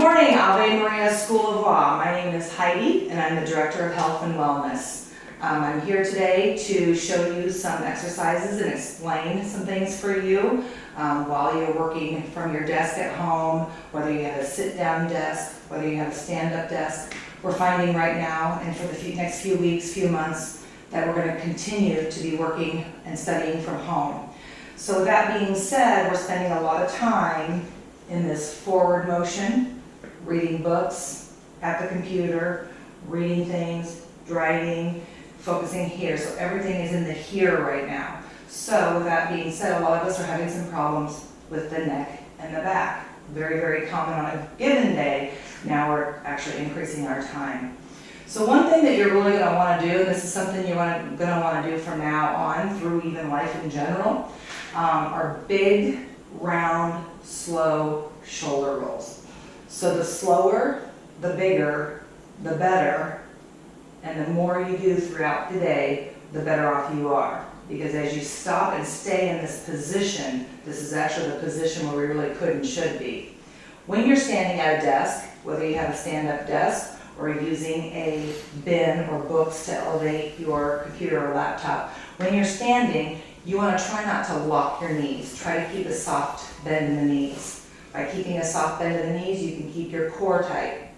morning, Ave Maria School of Law. My name is Heidi, and I'm the Director of Health and Wellness. I'm here today to show you some exercises and explain some things for you while you're working from your desk at home, whether you have a sit-down desk, whether you have a stand-up desk. We're finding right now, and for the next few weeks, few months, that we're going to continue to be working and studying from home. So with that being said, we're spending a lot of time in this forward motion, reading books at the computer, reading things, driving, focusing here. So everything is in the here right now. So with that being said, a lot of us are having some problems with the neck and the back. Very, very common on a given day. Now we're actually increasing our time. So one thing that you're really going to want to do, and this is something you're going to want to do from now on through even life in general, are big, round, slow shoulder rolls. So the slower, the bigger, the better, and the more you do throughout the day, the better off you are. Because as you stop and stay in this position, this is actually the position where we really could and should be. When you're standing at a desk, whether you have a stand-up desk or using a bin or books to elevate your computer or laptop, when you're standing, you want to try not to lock your knees. Try to keep a soft bend in the knees. By keeping a soft bend in the knees, you can keep your core tight.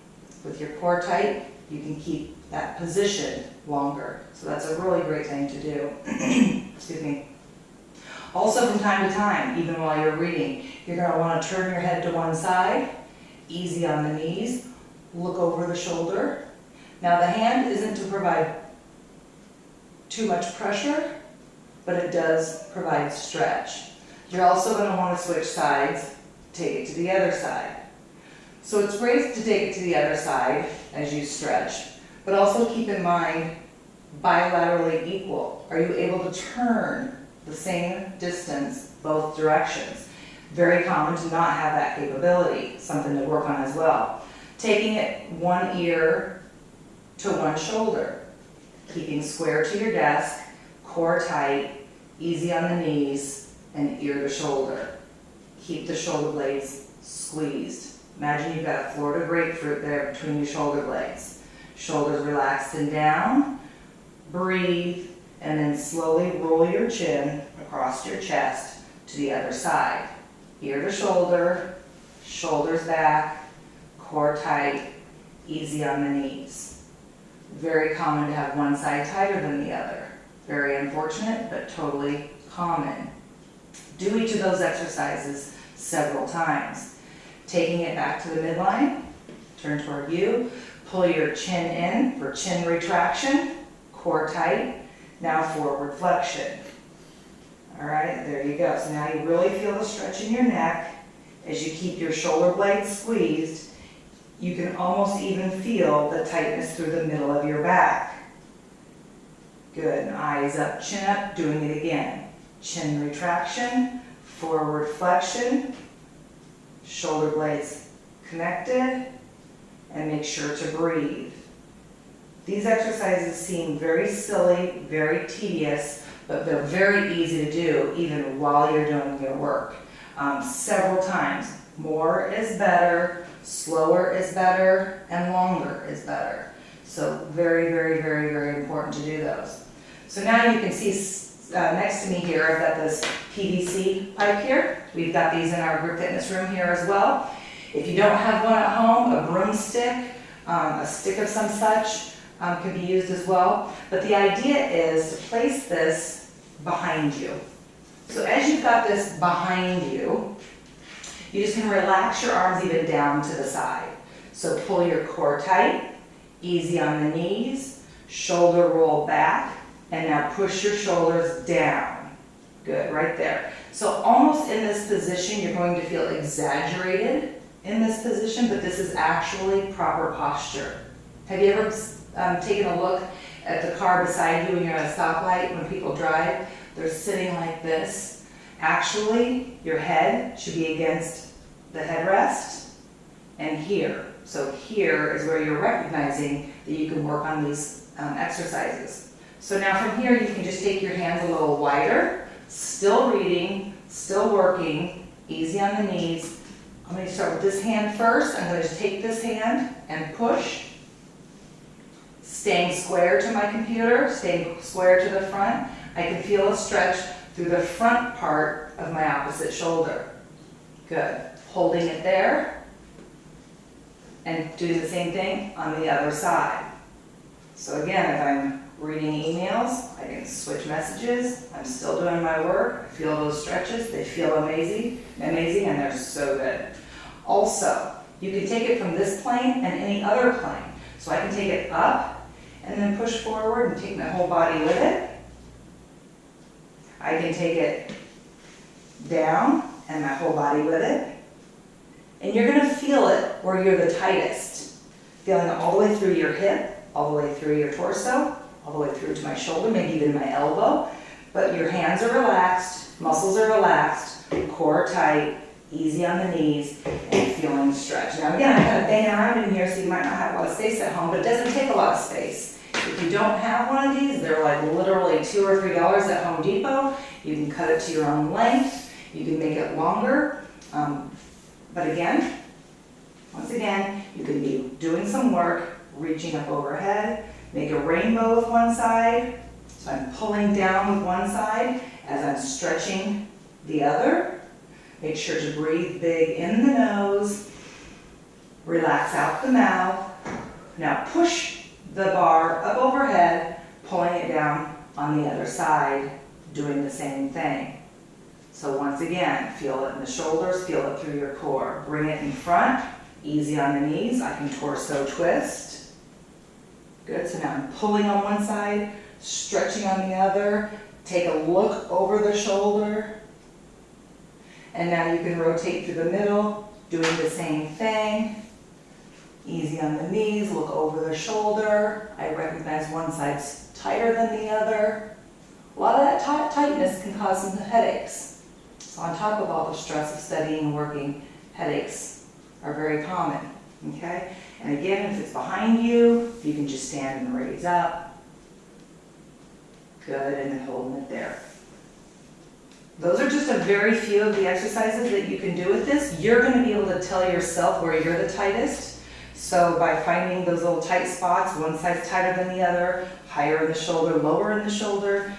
With your core tight, you can keep that position longer. So that's a really great thing to do. Excuse me. Also from time to time, even while you're reading, you're going to want to turn your head to one side, easy on the knees, look over the shoulder. Now the hand isn't to provide too much pressure, but it does provide stretch. You're also going to want to switch sides, take it to the other side. So it's great to take it to the other side as you stretch, but also keep in mind bilaterally equal. Are you able to turn the same distance both directions? Very common to not have that capability, something to work on as well. Taking it one ear to one shoulder, keeping square to your desk, core tight, easy on the knees, and ear to shoulder. Keep the shoulder blades squeezed. Imagine you've got a Florida grapefruit there between your shoulder blades. Shoulders relaxed and down. Breathe, and then slowly roll your chin across your chest to the other side. Ear to shoulder, shoulders back, core tight, easy on the knees. Very common to have one side tighter than the other. Very unfortunate, but totally common. Do each of those exercises several times. Taking it back to the midline, turn toward you, pull your chin in for chin retraction, core tight, now forward flexion. All right, there you go. So now you really feel the stretch in your neck as you keep your shoulder blades squeezed. You can almost even feel the tightness through the middle of your back. Good, eyes up, chin up, doing it again. Chin retraction, forward flexion, shoulder blades connected, and make sure to breathe. These exercises seem very silly, very tedious, but they're very easy to do even while you're doing your work. Several times. More is better, slower is better, and longer is better. So very, very, very, very important to do those. So now you can see next to me here, I've got this PVC pipe here. We've got these in our group fitness room here as well. If you don't have one at home, a broomstick, a stick of some such can be used as well. But the idea is to place this behind you. So as you've got this behind you, you just can relax your arms even down to the side. So pull your core tight, easy on the knees, shoulder roll back, and now push your shoulders down. Good, right there. So almost in this position, you're going to feel exaggerated in this position, but this is actually proper posture. Have you ever taken a look at the car beside you when you're at a stoplight when people drive? They're sitting like this. Actually, your head should be against the headrest and here. So here is where you're recognizing that you can work on these exercises. So now from here, you can just take your hands a little wider, still reading, still working, easy on the knees, I'm going to start with this hand first. I'm going to take this hand and push, staying square to my computer, staying square to the front. I can feel a stretch through the front part of my opposite shoulder. Good. Holding it there and doing the same thing on the other side. So again, if I'm reading emails, I can switch messages. I'm still doing my work. I feel those stretches. They feel amazing, and they're so good. Also, you can take it from this plane and any other plane. So I can take it up and then push forward and take my whole body with it. I can take it down and my whole body with it. And you're going to feel it where you're the tightest. Feeling it all the way through your hip, all the way through your torso, all the way through to my shoulder, maybe even my elbow. But your hands are relaxed, muscles are relaxed, core tight, easy on the knees, and feeling stretch. Now again, I'm kind of banging around in here, so you might not have a lot of space at home, but it doesn't take a lot of space. If you don't have one of these, they're like literally $2 or $3 at Home Depot. You can cut it to your own length. You can make it longer. But again, once again, you can be doing some work, reaching up overhead, make a rainbow with one side. So I'm pulling down with one side as I'm stretching the other. Make sure to breathe big in the nose, relax out the mouth. Now push the bar up overhead, pulling it down on the other side, doing the same thing. So once again, feel it in the shoulders, feel it through your core. Bring it in front, easy on the knees. I can torso twist. Good, so now I'm pulling on one side, stretching on the other. Take a look over the shoulder. And now you can rotate through the middle, doing the same thing. Easy on the knees, look over the shoulder. I recognize one side's tighter than the other. A lot of that tightness can cause some headaches. So on top of all the stress of studying and working, headaches are very common, okay? And again, if it's behind you, you can just stand and raise up. Good, and then holding it there. Those are just a very few of the exercises that you can do with this. You're going to be able to tell yourself where you're the tightest. So by finding those little tight spots, one side's tighter than the other, higher in the shoulder, lower in the shoulder,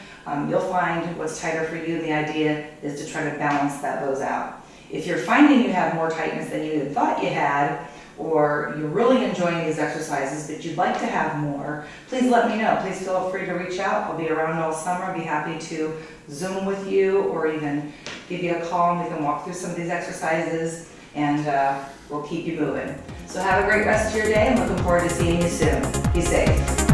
you'll find what's tighter for you. The idea is to try to balance those out. If you're finding you have more tightness than you even thought you had, or you're really enjoying these exercises but you'd like to have more, please let me know. Please feel free to reach out. I'll be around all summer. I'll be happy to Zoom with you or even give you a call and we can walk through some of these exercises and we'll keep you moving. So have a great rest of your day and looking forward to seeing you soon. Be safe.